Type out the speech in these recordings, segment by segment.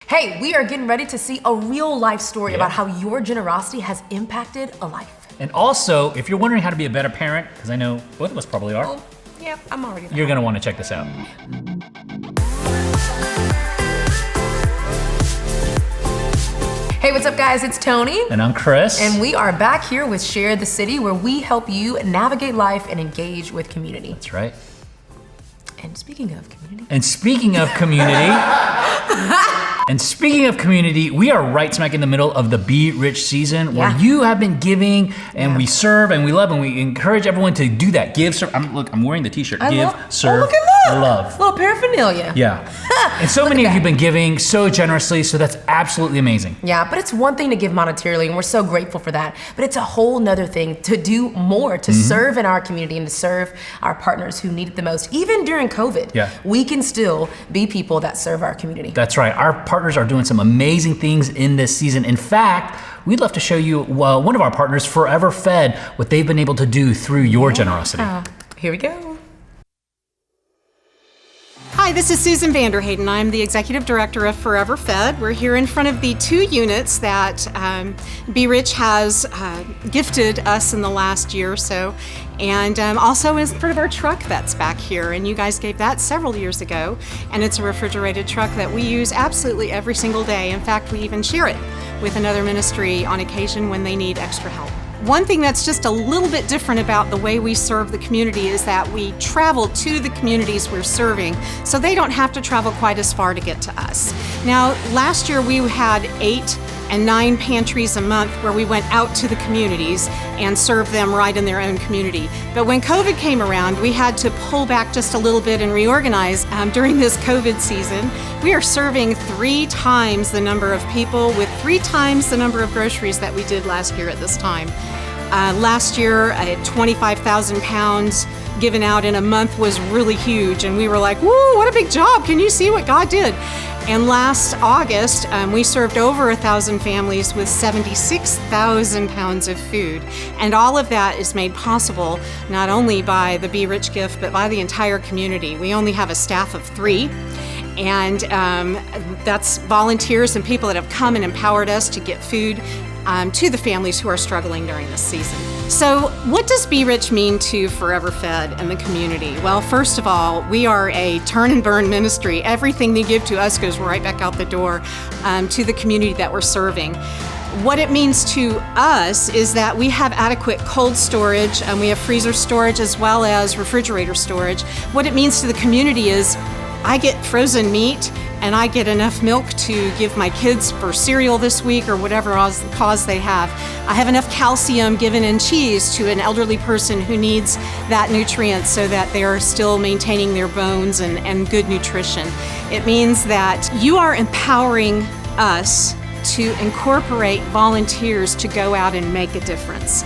Hey, we are getting ready to see a real life story about how your generosity has impacted a life. And also, if you're wondering how to be a better parent, because I know both of us probably are. Oh, yeah, I'm already there. You're gonna want to check this out. Hey, what's up guys? It's Tony. And I'm Chris. And we are back here with Share the City, where we help you navigate life and engage with community. That's right. And speaking of community. And speaking of community, we are right smack in the middle of the Be Rich season where you have been giving and we serve and we love and we encourage everyone to do that. Give, serve. I'm wearing the t-shirt. Serve, love. Little paraphernalia. Yeah. And so many of you have been giving so generously, so that's absolutely amazing. Yeah, but it's one thing to give monetarily, and we're so grateful for that. But it's a whole nother thing to do more, to serve in our community and to serve our partners who need it the most. Even during COVID, we can still be people that serve our community. That's right. Our partners are doing some amazing things in this season. In fact, we'd love to show you one of our partners, Forever Fed, what they've been able to do through your generosity. Here we go. Hi, this is Susan Vanderheyden. I'm the Executive Director of Forever Fed. We're here in front of the 2 units that Be Rich has gifted us in the last year or so, and also in front of our truck that's back here. And you guys gave that several years ago, and it's a refrigerated truck that we use absolutely every single day. In fact, we even share it with another ministry on occasion when they need extra help. One thing that's just a little bit different about the way we serve the community is that we travel to the communities we're serving, so they don't have to travel quite as far to get to us. Now, last year we had 8 and 9 pantries a month where we went out to the communities and served them right in their own community. But when COVID came around, we had to pull back just a little bit and reorganize. During this COVID season, we are serving 3 times the number of people with 3 times the number of groceries that we did last year at this time. Last year, 25,000 pounds given out in a month was really huge, and we were like, woo, what a big job. Can you see what God did? And last August, we served over 1,000 families with 76,000 pounds of food. And all of that is made possible not only by the Be Rich gift, but by the entire community. We only have a staff of 3. And that's volunteers and people that have come and empowered us to get food to the families who are struggling during this season. So what does Be Rich mean to Forever Fed and the community? Well, first of all, we are a turn and burn ministry. Everything they give to us goes right back out the door to the community that we're serving. What it means to us is that we have adequate cold storage and we have freezer storage as well as refrigerator storage. What it means to the community is I get frozen meat and I get enough milk to give my kids for cereal this week or whatever cause they have. I have enough calcium given in cheese to an elderly person who needs that nutrient so that they're still maintaining their bones and good nutrition. It means that you are empowering us to incorporate volunteers to go out and make a difference.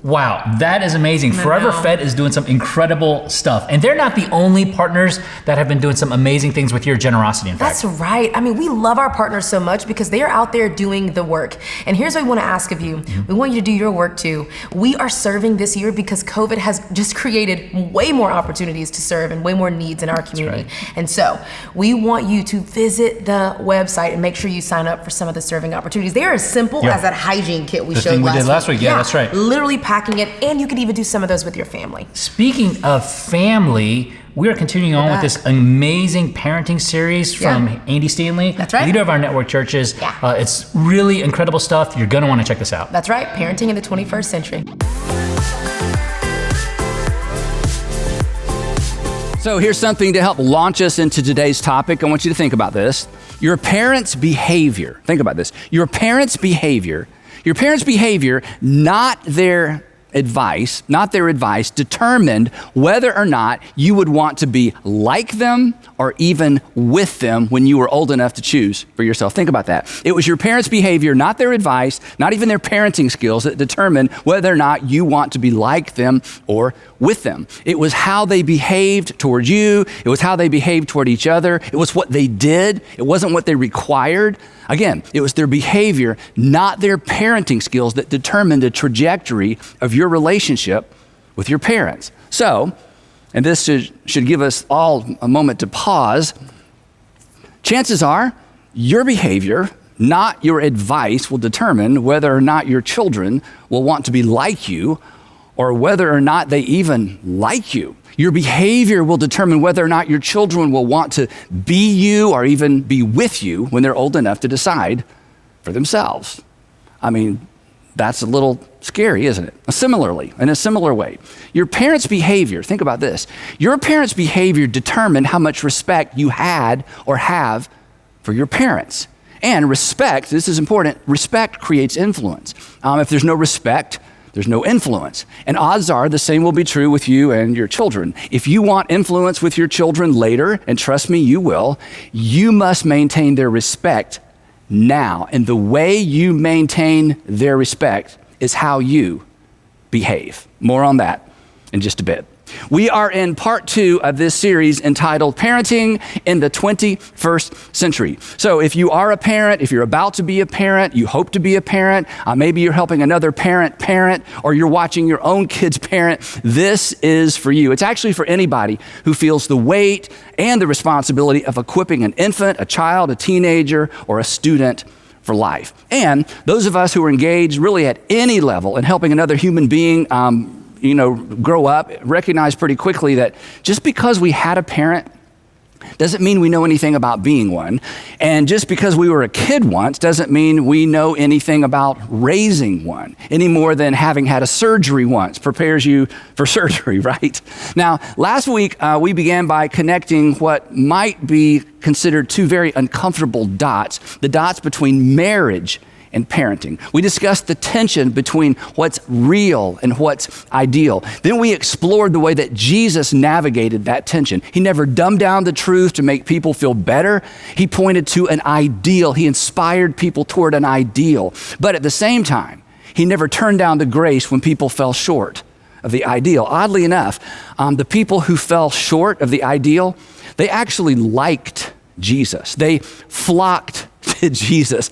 Wow, that is amazing. Forever Fed is doing some incredible stuff. And they're not the only partners that have been doing some amazing things with your generosity, in fact. That's right. I mean, we love our partners so much because they are out there doing the work. And here's what we want to ask of you. We want you to do your work too. We are serving this year because COVID has just created way more opportunities to serve and way more needs in our community. Right. And so we want you to visit the website and make sure you sign up for some of the serving opportunities. They are as simple as that hygiene kit we showed last week. Yeah, that's right. Literally packing it, and you can even do some of those with your family. Speaking of family, we are continuing on with this amazing parenting series from Andy Stanley, leader of our network churches. It's really incredible stuff. You're gonna wanna check this out. That's right, parenting in the 21st century. So here's something to help launch us into today's topic. I want you to think about this. Your parents' behavior, think about this. Your parents' behavior, not their advice, determined whether or not you would want to be like them or even with them when you were old enough to choose for yourself. Think about that. It was your parents' behavior, not their advice, not even their parenting skills, that determined whether or not you want to be like them or with them. It was how they behaved toward you. It was how they behaved toward each other. It was what they did. It wasn't what they required. Again, it was their behavior, not their parenting skills, that determined the trajectory of your your relationship with your parents. So, and this should give us all a moment to pause, chances are your behavior, not your advice, will determine whether or not your children will want to be like you or whether or not they even like you. Your behavior will determine whether or not your children will want to be you or even be with you when they're old enough to decide for themselves. I mean, that's a little scary, isn't it? Similarly, in a similar way, your parents' behavior, think about this, your parents' behavior determined how much respect you had or have for your parents. And respect, this is important, respect creates influence. If there's no respect, there's no influence. And odds are the same will be true with you and your children. If you want influence with your children later, and trust me, you will, you must maintain their respect now. And the way you maintain their respect is how you behave. More on that in just a bit. We are in part 2 of this series entitled Parenting in the 21st Century. So if you are a parent, if you're about to be a parent, you hope to be a parent, maybe you're helping another parent, or you're watching your own kids parent, this is for you. It's actually for anybody who feels the weight and the responsibility of equipping an infant, a child, a teenager, or a student for life. And those of us who are engaged really at any level in helping another human being grow up, recognize pretty quickly that just because we had a parent doesn't mean we know anything about being one. And just because we were a kid once doesn't mean we know anything about raising one, any more than having had a surgery once prepares you for surgery, right? Now, last week, we began by connecting what might be considered two very uncomfortable dots, the dots between marriage and parenting. We discussed the tension between what's real and what's ideal. Then we explored the way that Jesus navigated that tension. He never dumbed down the truth to make people feel better. He pointed to an ideal. He inspired people toward an ideal. But at the same time, he never turned down the grace when people fell short of the ideal. Oddly enough, the people who fell short of the ideal, they actually liked Jesus. They flocked to Jesus.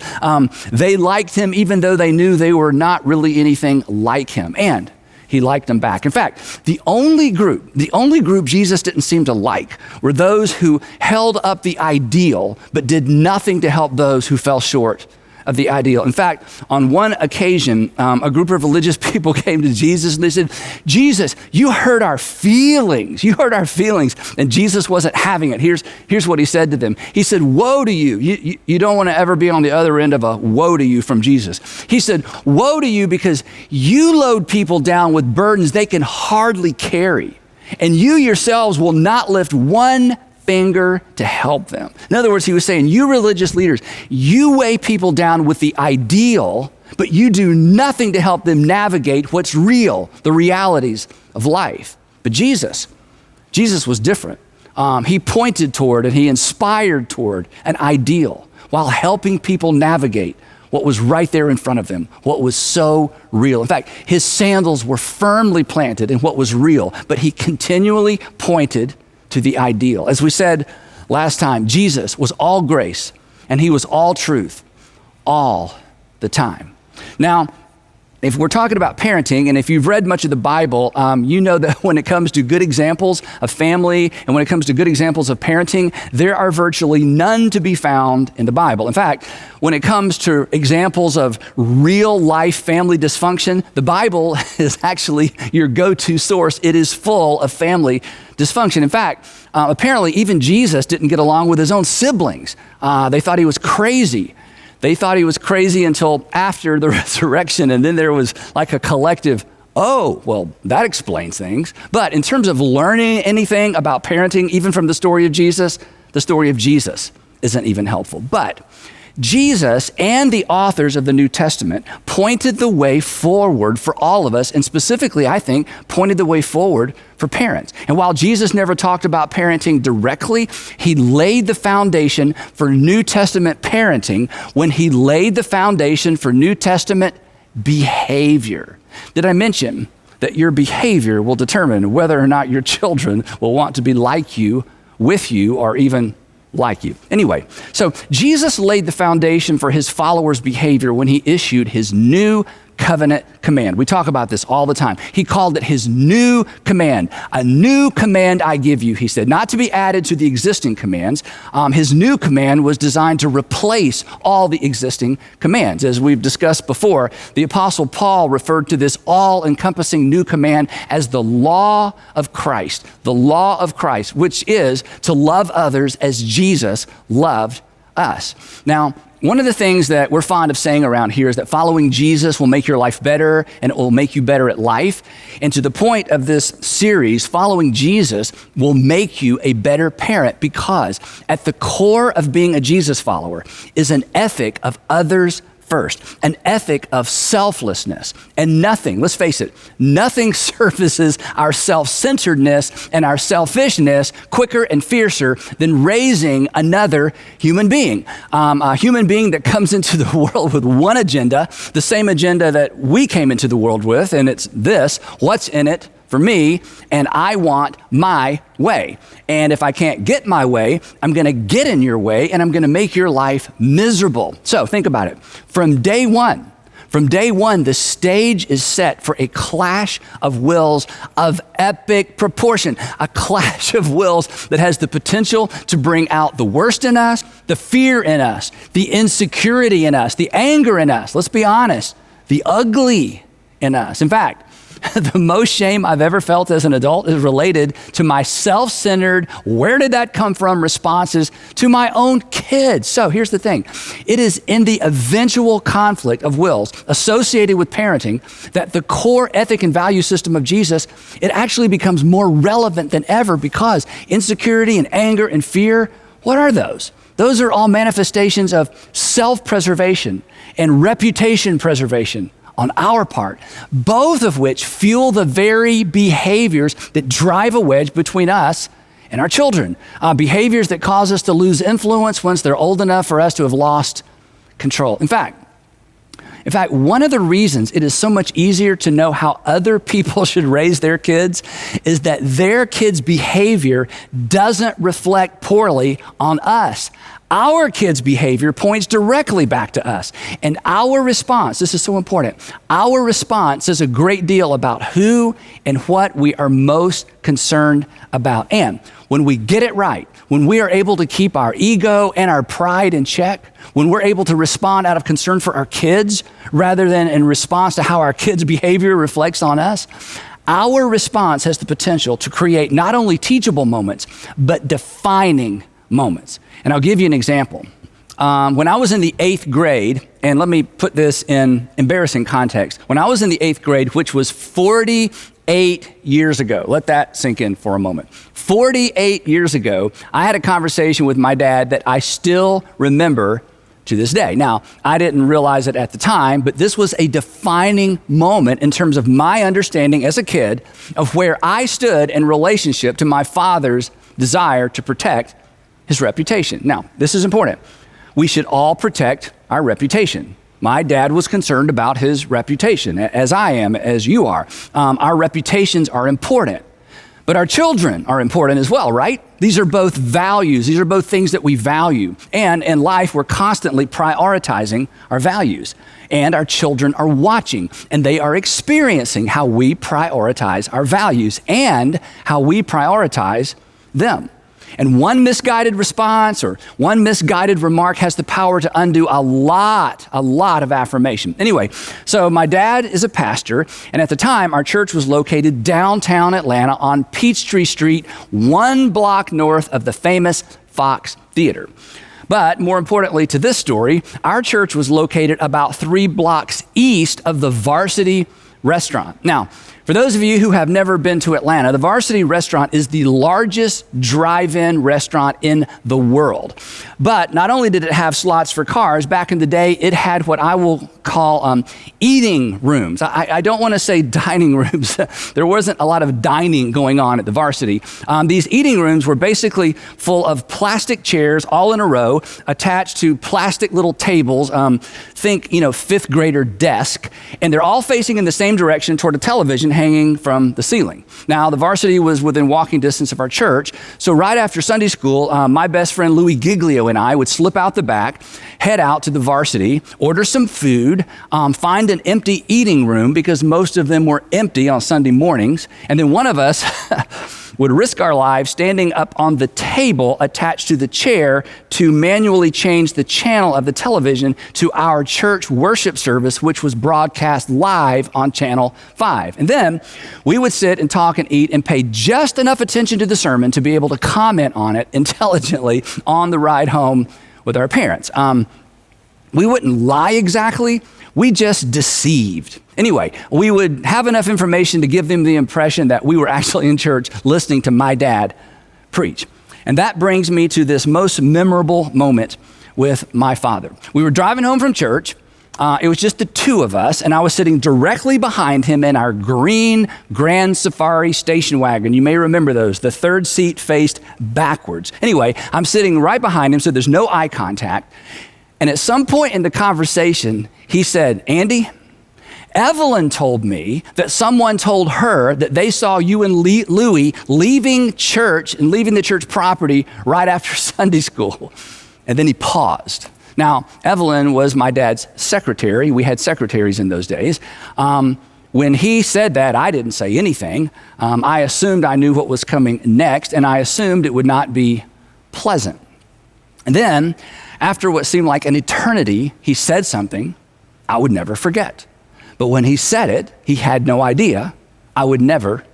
They liked him even though they knew they were not really anything like him. And he liked them back. In fact, the only group Jesus didn't seem to like were those who held up the ideal but did nothing to help those who fell short of the ideal. In fact, on one occasion, a group of religious people came to Jesus and they said, Jesus, you hurt our feelings. You hurt our feelings. And Jesus wasn't having it. Here's what he said to them. He said, woe to you. You don't want to ever be on the other end of a woe to you from Jesus. He said, woe to you because you load people down with burdens they can hardly carry. And you yourselves will not lift one finger to help them. In other words, he was saying, you religious leaders, you weigh people down with the ideal, but you do nothing to help them navigate what's real, the realities of life. But Jesus was different. He pointed toward and he inspired toward an ideal while helping people navigate what was right there in front of them, what was so real. In fact, his sandals were firmly planted in what was real, but he continually pointed to the ideal. As we said last time, Jesus was all grace and he was all truth all the time. Now, if we're talking about parenting, and if you've read much of the Bible, you know that when it comes to good examples of family and when it comes to good examples of parenting, there are virtually none to be found in the Bible. In fact, when it comes to examples of real life family dysfunction, the Bible is actually your go-to source. It is full of family dysfunction. In fact, apparently even Jesus didn't get along with his own siblings. They thought he was crazy. They thought he was crazy until after the resurrection, and then there was like a collective, oh, well, that explains things. But in terms of learning anything about parenting, even from the story of Jesus isn't even helpful. But Jesus and the authors of the New Testament pointed the way forward for all of us, and specifically, I think, pointed the way forward for parents. And while Jesus never talked about parenting directly, he laid the foundation for New Testament parenting when he laid the foundation for New Testament behavior. Did I mention that your behavior will determine whether or not your children will want to be like you, with you, or even like you? Anyway, so Jesus laid the foundation for his followers' behavior when he issued his new covenant command. We talk about this all the time. He called it his new command. A new command I give you, he said, not to be added to the existing commands. His new command was designed to replace all the existing commands. As we've discussed before, the Apostle Paul referred to this all-encompassing new command as the law of Christ, which is to love others as Jesus loved us. Now, one of the things that we're fond of saying around here is that following Jesus will make your life better and it will make you better at life. And to the point of this series, following Jesus will make you a better parent, because at the core of being a Jesus follower is an ethic of others first, an ethic of selflessness. And nothing, let's face it, nothing services our self-centeredness and our selfishness quicker and fiercer than raising another human being. A human being that comes into the world with one agenda, the same agenda that we came into the world with, and it's this: what's in it for me, and I want my way. And if I can't get my way, I'm going to get in your way, and I'm going to make your life miserable. So think about it. From day one, the stage is set for a clash of wills of epic proportion, a clash of wills that has the potential to bring out the worst in us, the fear in us, the insecurity in us, the anger in us. Let's be honest, the ugly in us. In fact, the most shame I've ever felt as an adult is related to my self-centered, where did that come from responses to my own kids. So here's the thing. It is in the eventual conflict of wills associated with parenting that the core ethic and value system of Jesus, it actually becomes more relevant than ever, because insecurity and anger and fear, what are those? Those are all manifestations of self-preservation and reputation preservation on our part, both of which fuel the very behaviors that drive a wedge between us and our children. Behaviors that cause us to lose influence once they're old enough for us to have lost control. In fact, one of the reasons it is so much easier to know how other people should raise their kids is that their kids' behavior doesn't reflect poorly on us. Our kids' behavior points directly back to us. And our response, this is so important, our response says a great deal about who and what we are most concerned about. And when we get it right, when we are able to keep our ego and our pride in check, when we're able to respond out of concern for our kids rather than in response to how our kids' behavior reflects on us, our response has the potential to create not only teachable moments, but defining moments. And I'll give you an example. When I was in the 8th grade, and let me put this in embarrassing context. When I was in the 8th grade, which was 48 years ago, let that sink in for a moment. 48 years ago, I had a conversation with my dad that I still remember to this day. Now, I didn't realize it at the time, but this was a defining moment in terms of my understanding as a kid of where I stood in relationship to my father's desire to protect his reputation. Now, this is important. We should all protect our reputation. My dad was concerned about his reputation, as I am, as you are. Our reputations are important, but our children are important as well, right? These are both values. These are both things that we value. And in life, we're constantly prioritizing our values. And our children are watching, and they are experiencing how we prioritize our values and how we prioritize them. And one misguided response or one misguided remark has the power to undo a lot of affirmation. Anyway, so my dad is a pastor, and at the time, our church was located downtown Atlanta on Peachtree Street, 1 block north of the famous Fox Theater. But more importantly to this story, our church was located about 3 blocks east of the Varsity Restaurant. Now, for those of you who have never been to Atlanta, the Varsity Restaurant is the largest drive-in restaurant in the world. But not only did it have slots for cars, back in the day, it had what I will call eating rooms. I don't want to say dining rooms. There wasn't a lot of dining going on at the Varsity. These eating rooms were basically full of plastic chairs all in a row, attached to plastic little tables, think, 5th grader desk, and they're all facing in the same direction toward a television hanging from the ceiling. Now, the varsity was within walking distance of our church, so right after Sunday school, my best friend Louis Giglio and I would slip out the back, head out to the varsity, order some food, find an empty eating room because most of them were empty on Sunday mornings, and then one of us would risk our lives standing up on the table attached to the chair to manually change the channel of the television to our church worship service, which was broadcast live on Channel 5. And then we would sit and talk and eat and pay just enough attention to the sermon to be able to comment on it intelligently on the ride home with our parents. We wouldn't lie exactly, we just deceived. Anyway, we would have enough information to give them the impression that we were actually in church listening to my dad preach. And that brings me to this most memorable moment with my father. We were driving home from church. It was just the two of us, and I was sitting directly behind him in our green Grand Safari station wagon. You may remember those. The third seat faced backwards. Anyway, I'm sitting right behind him, so there's no eye contact. And at some point in the conversation, he said, "Andy, Evelyn told me that someone told her that they saw you and Louie leaving church and leaving the church property right after Sunday school." And then he paused. Now, Evelyn was my dad's secretary. We had secretaries in those days. When he said that, I didn't say anything. I assumed I knew what was coming next, and I assumed it would not be pleasant. And then, after what seemed like an eternity, he said something I would never forget. But when he said it, he had no idea I would never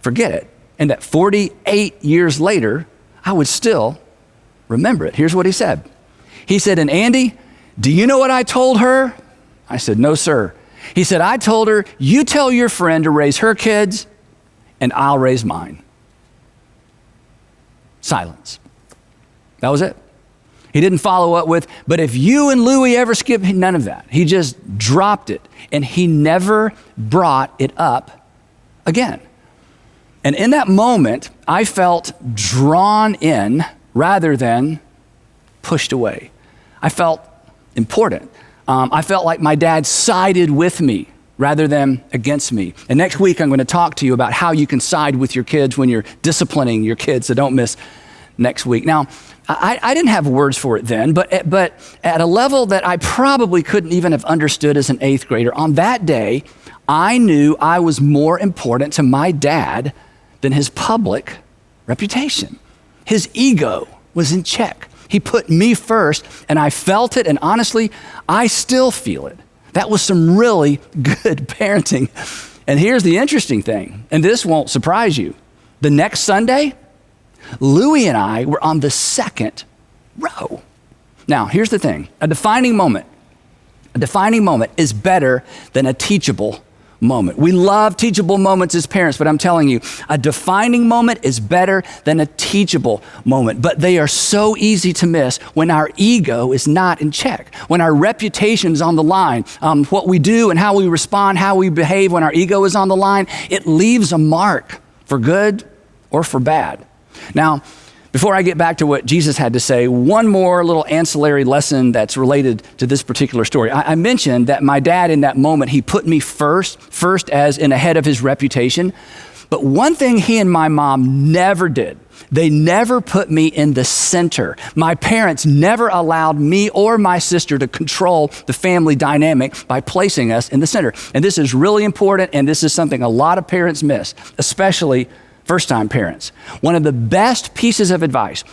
forget it. And that 48 years later, I would still remember it. Here's what he said. He said, "And Andy, do you know what I told her?" I said, "No, sir." He said, "I told her, you tell your friend to raise her kids and I'll raise mine." Silence. That was it. He didn't follow up with, "But if you and Louie ever skip," none of that. He just dropped it, and he never brought it up again. And in that moment, I felt drawn in rather than pushed away. I felt important. I felt like my dad sided with me rather than against me. And next week, I'm going to talk to you about how you can side with your kids when you're disciplining your kids, so don't miss next week. Now, I didn't have words for it then, but at a level that I probably couldn't even have understood as an 8th grader, on that day, I knew I was more important to my dad than his public reputation. His ego was in check. He put me first, and I felt it, and honestly, I still feel it. That was some really good parenting. And here's the interesting thing, and this won't surprise you. The next Sunday, Louie and I were on the second row. Now, here's the thing. A defining moment is better than a teachable moment. We love teachable moments as parents, but I'm telling you, a defining moment is better than a teachable moment. But they are so easy to miss when our ego is not in check, when our reputation is on the line. What we do and how we respond, how we behave when our ego is on the line, it leaves a mark for good or for bad. Now, before I get back to what Jesus had to say, one more little ancillary lesson that's related to this particular story. I mentioned that my dad in that moment, he put me first as in ahead of his reputation. But one thing he and my mom never did, they never put me in the center. My parents never allowed me or my sister to control the family dynamic by placing us in the center. And this is really important, and this is something a lot of parents miss, especially first-time parents. One of the best pieces of advice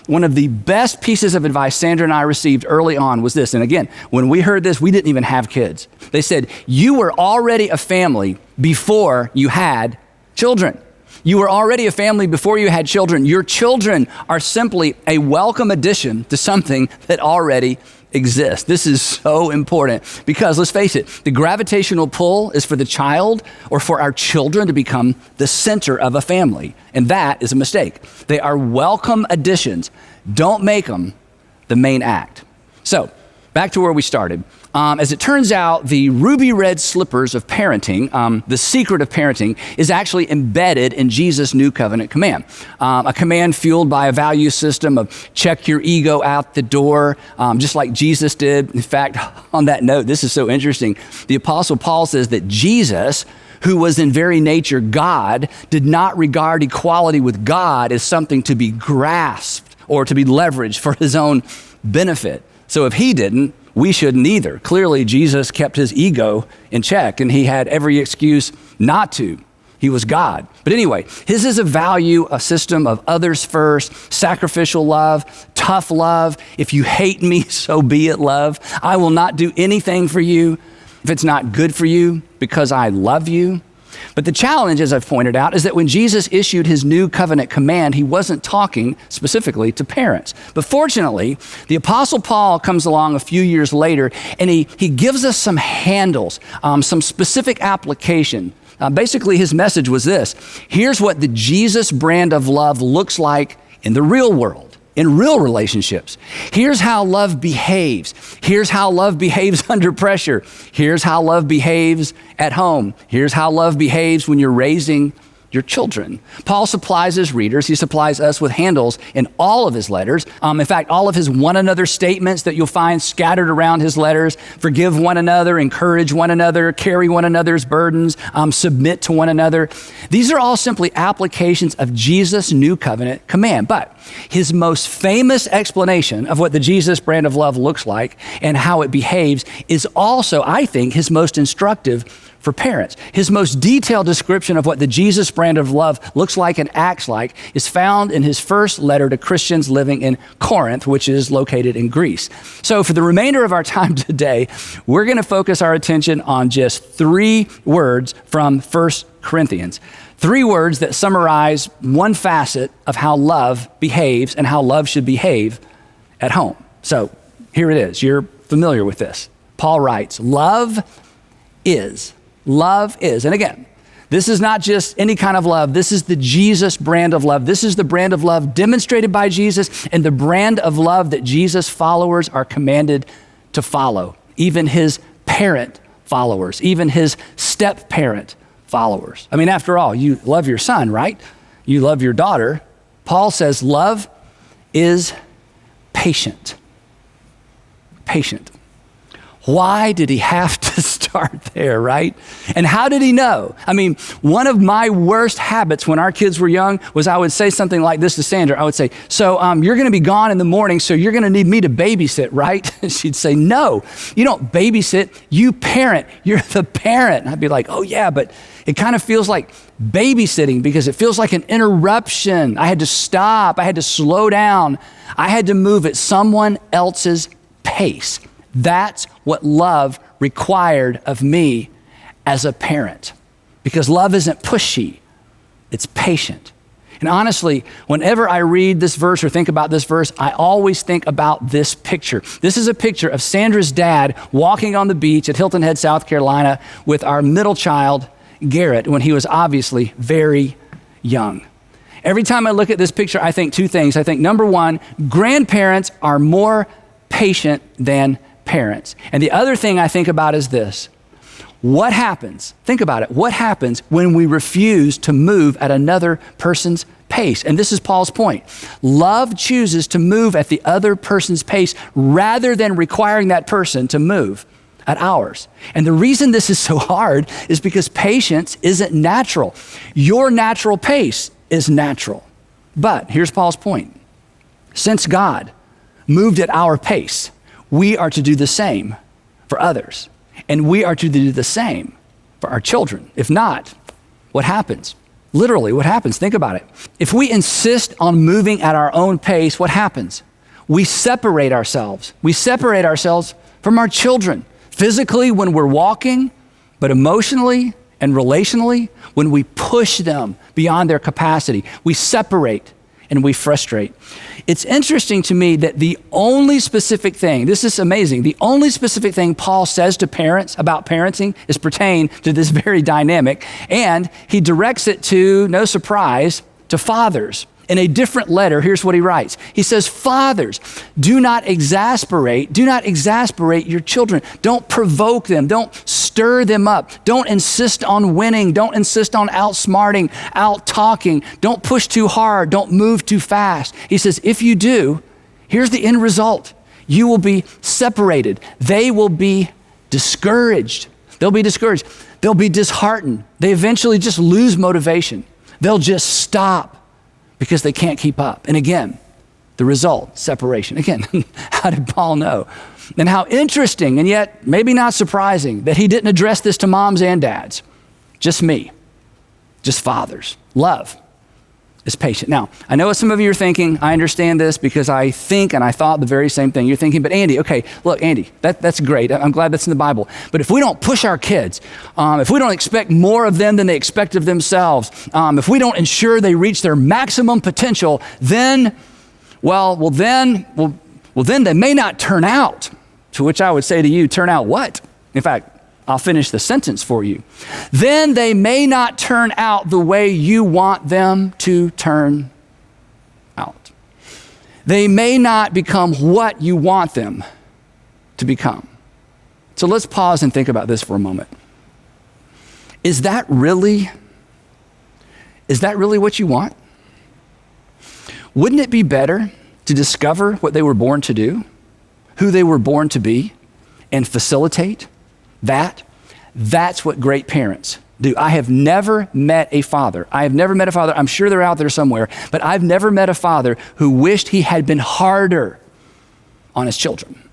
Sandra and I received early on was this. And again, when we heard this, we didn't even have kids. They said, you were already a family before you had children. You were already a family before you had children. Your children are simply a welcome addition to something that already exists. This is so important because let's face it, the gravitational pull is for the child or for our children to become the center of a family. And that is a mistake. They are welcome additions. Don't make them the main act. So back to where we started. As it turns out, the ruby red slippers of parenting, the secret of parenting, is actually embedded in Jesus' new covenant command. A command fueled by a value system of check your ego out the door, just like Jesus did. In fact, on that note, this is so interesting. The Apostle Paul says that Jesus, who was in very nature God, did not regard equality with God as something to be grasped or to be leveraged for his own benefit. So if he didn't, we shouldn't either. Clearly, Jesus kept his ego in check, and he had every excuse not to. He was God. But anyway, his is a system of others first, sacrificial love, tough love. If you hate me, so be it love. I will not do anything for you if it's not good for you because I love you. But the challenge, as I've pointed out, is that when Jesus issued his new covenant command, he wasn't talking specifically to parents. But fortunately, the Apostle Paul comes along a few years later, and he gives us some handles, some specific application. Basically, his message was this: here's what the Jesus brand of love looks like in the real world, in real relationships. Here's how love behaves. Here's how love behaves under pressure. Here's how love behaves at home. Here's how love behaves when you're raising your children. Paul supplies his readers, he supplies us with handles in all of his letters. In fact, all of his one another statements that you'll find scattered around his letters: forgive one another, encourage one another, carry one another's burdens, submit to one another. These are all simply applications of Jesus' new covenant command. But his most famous explanation of what the Jesus brand of love looks like and how it behaves is also, I think, his most instructive for parents. His most detailed description of what the Jesus brand of love looks like and acts like is found in his first letter to Christians living in Corinth, which is located in Greece. So for the remainder of our time today, we're going to focus our attention on just 3 words from 1 Corinthians. 3 words that summarize one facet of how love behaves and how love should behave at home. So here it is. You're familiar with this. Paul writes, love is. And again, this is not just any kind of love. This is the Jesus brand of love. This is the brand of love demonstrated by Jesus and the brand of love that Jesus' followers are commanded to follow. Even his parent followers, even his step-parent followers. I mean, after all, you love your son, right? You love your daughter. Paul says love is patient. Patient. Why did he have to start there, right? And how did he know? I mean, one of my worst habits when our kids were young was I would say something like this to Sandra. I would say, so you're going to be gone in the morning, so you're going to need me to babysit, right? She'd say, no, you don't babysit, you parent. You're the parent. And I'd be like, oh yeah, but it kind of feels like babysitting because it feels like an interruption. I had to stop. I had to slow down. I had to move at someone else's pace. That's what love required of me as a parent, because love isn't pushy, it's patient. And honestly, whenever I read this verse or think about this verse, I always think about this picture. This is a picture of Sandra's dad walking on the beach at Hilton Head, South Carolina with our middle child, Garrett, when he was obviously very young. Every time I look at this picture, I think 2 things. I think, number 1, grandparents are more patient than parents. And the other thing I think about is this: what happens, think about it, what happens when we refuse to move at another person's pace? And this is Paul's point. Love chooses to move at the other person's pace rather than requiring that person to move at ours. And the reason this is so hard is because patience isn't natural. Your natural pace is natural. But here's Paul's point. Since God moved at our pace, we are to do the same for others. And we are to do the same for our children. If not, what happens? Literally, what happens? Think about it. If we insist on moving at our own pace, what happens? We separate ourselves. We separate ourselves from our children. Physically, when we're walking, but emotionally and relationally, when we push them beyond their capacity, we separate and we frustrate. It's interesting to me that the only specific thing, this is amazing, the only specific thing Paul says to parents about parenting is pertain to this very dynamic, and he directs it to, no surprise, to fathers. In a different letter, here's what he writes. He says, fathers, do not exasperate your children. Don't provoke them. Don't stir them up. Don't insist on winning. Don't insist on outsmarting, out-talking. Don't push too hard. Don't move too fast. He says, if you do, here's the end result. You will be separated. They will be discouraged. They'll be discouraged. They'll be disheartened. They eventually just lose motivation. They'll just stop because they can't keep up. And again, the result, separation. Again, how did Paul know? And how interesting, and yet maybe not surprising, that he didn't address this to moms and dads. Just me, just fathers. Love is patient. Now, I know what some of you are thinking. I understand this because I think and I thought the very same thing. You're thinking, but Andy, okay, look, Andy, that's great. I'm glad that's in the Bible. But if we don't push our kids, if we don't expect more of them than they expect of themselves, if we don't ensure they reach their maximum potential, then then they may not turn out. To which I would say to you, turn out what? In fact, I'll finish the sentence for you. Then they may not turn out the way you want them to turn out. They may not become what you want them to become. So let's pause and think about this for a moment. Is that really what you want? Wouldn't it be better to discover what they were born to do, who they were born to be, and facilitate that? That's what great parents do. I have never met a father. I'm sure they're out there somewhere, but I've never met a father who wished he had been harder on his children.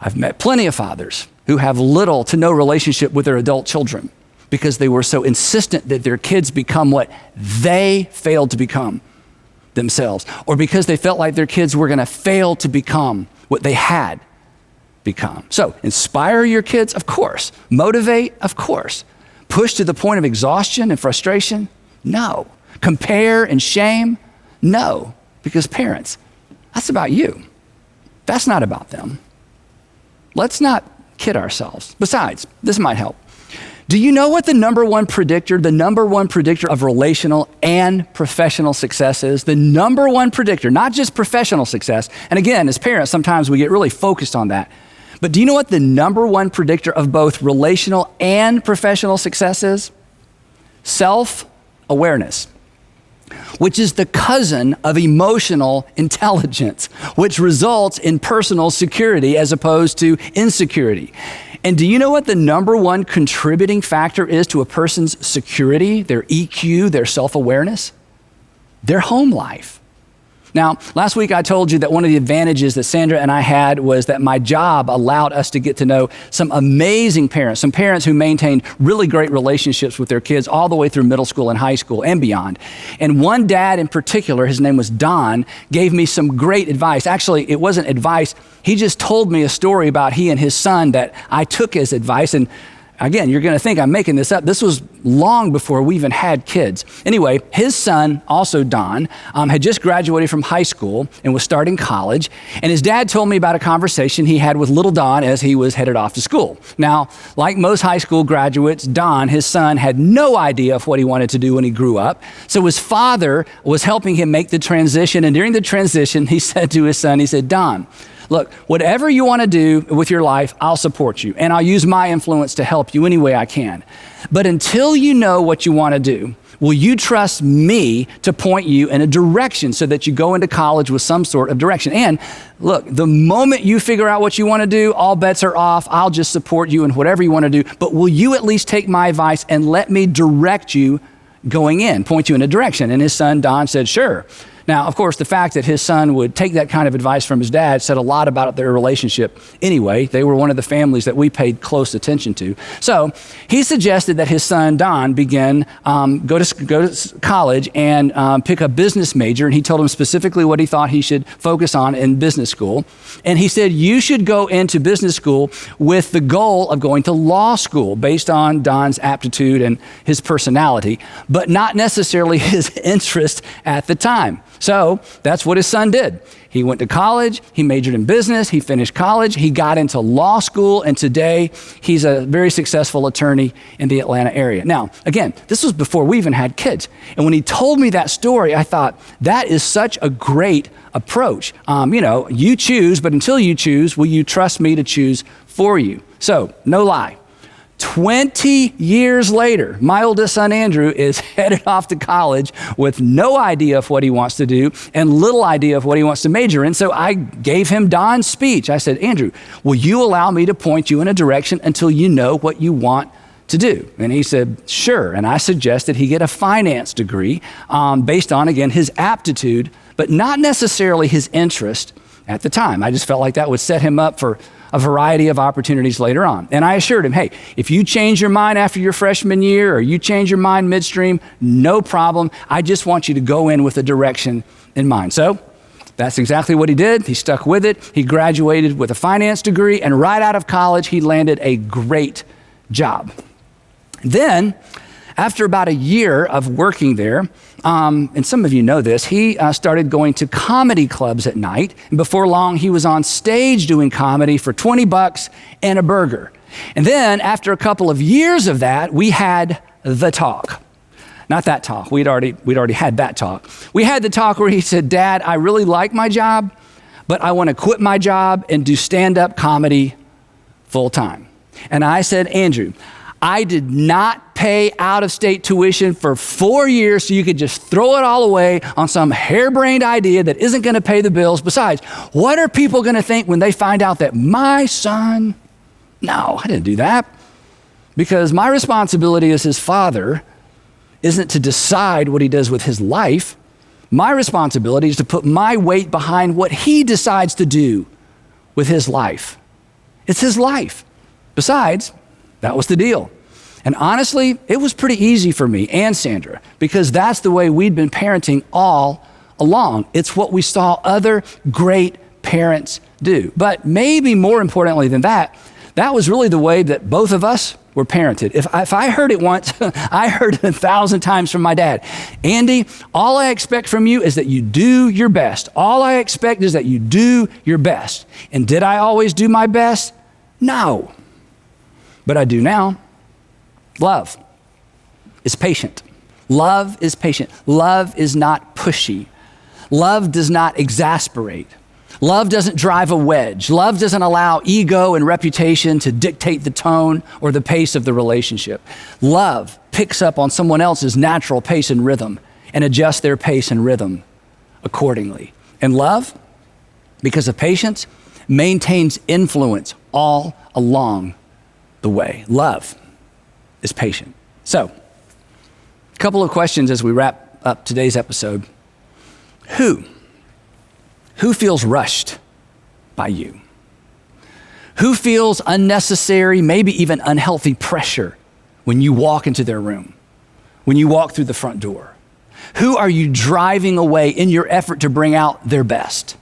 I've met plenty of fathers who have little to no relationship with their adult children because they were so insistent that their kids become what they failed to become themselves, or because they felt like their kids were going to fail to become what they had become. So inspire your kids, of course. Motivate, of course. Push to the point of exhaustion and frustration? No. Compare and shame? No. Because parents, that's about you. That's not about them. Let's not kid ourselves. Besides, this might help. Do you know what the number one predictor of relational and professional success is? The number one predictor, not just professional success. And again, as parents, sometimes we get really focused on that. But do you know what the number one predictor of both relational and professional success is? Self-awareness, which is the cousin of emotional intelligence, which results in personal security as opposed to insecurity. And do you know what the number one contributing factor is to a person's security, their EQ, their self-awareness? Their home life. Now, last week I told you that one of the advantages that Sandra and I had was that my job allowed us to get to know some amazing parents, some parents who maintained really great relationships with their kids all the way through middle school and high school and beyond. And one dad in particular, his name was Don, gave me some great advice. Actually, it wasn't advice. He just told me a story about he and his son that I took as advice. And again, you're going to think I'm making this up. This was long before we even had kids. Anyway, his son, also Don, had just graduated from high school and was starting college. And his dad told me about a conversation he had with little Don as he was headed off to school. Now, like most high school graduates, Don, his son, had no idea of what he wanted to do when he grew up. So his father was helping him make the transition. And during the transition, he said to his son, he said, Don, look, whatever you want to do with your life, I'll support you. And I'll use my influence to help you any way I can. But until you know what you want to do, will you trust me to point you in a direction so that you go into college with some sort of direction? And look, the moment you figure out what you want to do, all bets are off. I'll just support you in whatever you want to do. But will you at least take my advice and let me direct you going in, point you in a direction? And his son, Don, said, sure. Now, of course, the fact that his son would take that kind of advice from his dad said a lot about their relationship anyway. They were one of the families that we paid close attention to. So he suggested that his son, Don, begin, go to college and pick a business major. And he told him specifically what he thought he should focus on in business school. And he said, you should go into business school with the goal of going to law school based on Don's aptitude and his personality, but not necessarily his interest at the time. So that's what his son did. He went to college, he majored in business, he finished college, he got into law school, and today he's a very successful attorney in the Atlanta area. Now, again, this was before we even had kids. And when he told me that story, I thought, that is such a great approach. You choose, but until you choose, will you trust me to choose for you? So, no lie. 20 years later, my oldest son, Andrew, is headed off to college with no idea of what he wants to do and little idea of what he wants to major in. So I gave him Don's speech. I said, Andrew, will you allow me to point you in a direction until you know what you want to do? And he said, sure. And I suggested he get a finance degree based on, again, his aptitude, but not necessarily his interest at the time. I just felt like that would set him up for a variety of opportunities later on. And I assured him, hey, if you change your mind after your freshman year or you change your mind midstream, no problem. I just want you to go in with a direction in mind. So that's exactly what he did. He stuck with it. He graduated with a finance degree, and right out of college, he landed a great job. Then, after about a year of working there, and some of you know this, he started going to comedy clubs at night. And before long, he was on stage doing comedy for $20 and a burger. And then, after a couple of years of that, we had the talk. Not that talk. We'd already had that talk. We had the talk where he said, Dad, I really like my job, but I want to quit my job and do stand-up comedy full time. And I said, Andrew, I did not pay out-of-state tuition for 4 years so you could just throw it all away on some harebrained idea that isn't going to pay the bills. Besides, what are people going to think when they find out that my son... No, I didn't do that. Because my responsibility as his father isn't to decide what he does with his life. My responsibility is to put my weight behind what he decides to do with his life. It's his life. Besides, that was the deal. And honestly, it was pretty easy for me and Sandra because that's the way we'd been parenting all along. It's what we saw other great parents do. But maybe more importantly than that, that was really the way that both of us were parented. If I heard it once, I heard it 1,000 times from my dad. Andy, all I expect from you is that you do your best. All I expect is that you do your best. And did I always do my best? No. But I do now. Love is patient. Love is patient. Love is not pushy. Love does not exasperate. Love doesn't drive a wedge. Love doesn't allow ego and reputation to dictate the tone or the pace of the relationship. Love picks up on someone else's natural pace and rhythm and adjusts their pace and rhythm accordingly. And love, because of patience, maintains influence all along the way. Love is patient. So, a couple of questions as we wrap up today's episode. Who feels rushed by you? Who feels unnecessary, maybe even unhealthy pressure when you walk into their room, when you walk through the front door? Who are you driving away in your effort to bring out their best?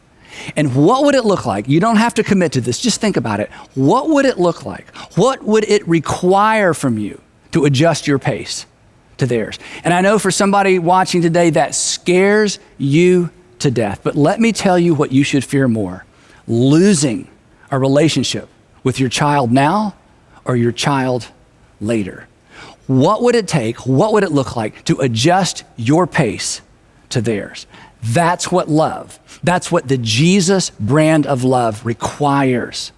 And what would it look like? You don't have to commit to this, just think about it. What would it look like? What would it require from you to adjust your pace to theirs? And I know for somebody watching today that scares you to death, but let me tell you what you should fear more: losing a relationship with your child now or your child later. What would it take? What would it look like to adjust your pace to theirs? That's what love, that's what the Jesus brand of love requires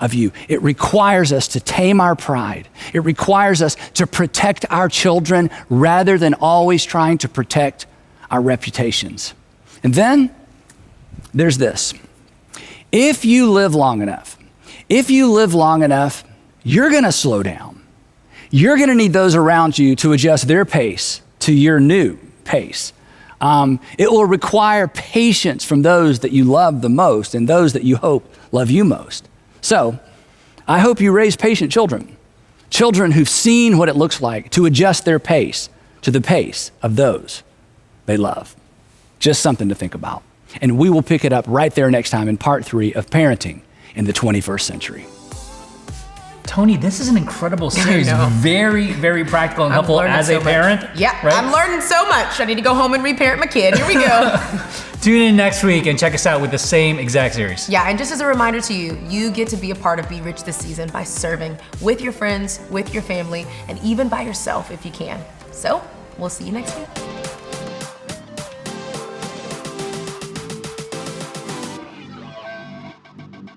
of you. It requires us to tame our pride. It requires us to protect our children rather than always trying to protect our reputations. And then there's this. If you live long enough, you're going to slow down. You're going to need those around you to adjust their pace to your new pace. It will require patience from those that you love the most and those that you hope love you most. So I hope you raise patient children, children who've seen what it looks like to adjust their pace to the pace of those they love. Just something to think about. And we will pick it up right there next time in part 3 of Parenting in the 21st Century. Tony, this is an incredible series. Very, very practical and helpful as a parent. Yeah, right? I'm learning so much. I need to go home and reparent my kid. Here we go. Tune in next week and check us out with the same exact series. Yeah, and just as a reminder to you, you get to be a part of Be Rich this season by serving with your friends, with your family, and even by yourself if you can. So, we'll see you next week.